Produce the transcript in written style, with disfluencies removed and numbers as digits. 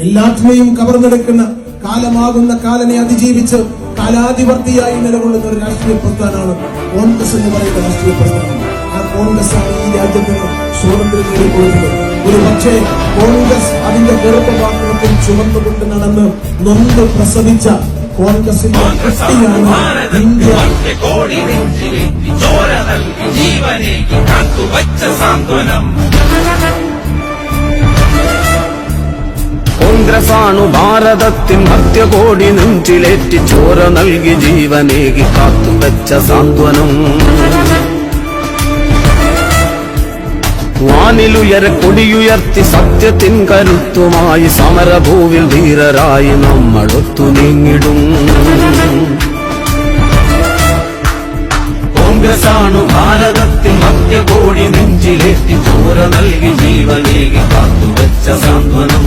എല്ലാറ്റിനെയും കവർന്നെടുക്കുന്ന കാലമാകുന്ന കാലനെ അതിജീവിച്ച് കാലാധിപത്യമായി നിലകൊള്ളുന്ന ഒരു രാഷ്ട്രീയ പ്രസ്ഥാനമാണ് കോൺഗ്രസ് എന്ന് പറയുന്ന രാഷ്ട്രീയ പ്രസ്ഥാനം. ആ കോൺഗ്രസ് ആണ് ഈ രാജ്യത്തിന് സ്വാതന്ത്ര്യം നേടിക്കൊടുത്തത്. ഒരു പക്ഷേ കോൺഗ്രസ് അതിന്റെ ഗർഭപാത്രത്തിൽ ചുമന്നുകൊണ്ട് നടന്ന് നൊന്ത് പ്രസവിച്ച കോൺഗ്രസിന്റെ കുട്ടിയാണ് ഇന്ത്യ. കോൺഗ്രസാണു ഭാരതത്തിൻ മധ്യകോടി നെഞ്ചിലേറ്റി ചോര നൽകി ജീവനേകി കാത്തുവെച്ച സാന്ത്വനം. വാനിലുയരെ കൊടിയുയർത്തി സത്യത്തിൻ കരുത്തുമായി സമരഭൂവിൽ ധീരരായി നമ്മളൊത്തു നീങ്ങിടും. കോൺഗ്രസാണു ഭാരതത്തിൻ മധ്യകോടി നെഞ്ചിലേറ്റി ചോര നൽകി ജീവനേകി കാത്തുവെച്ച സാന്ത്വനം.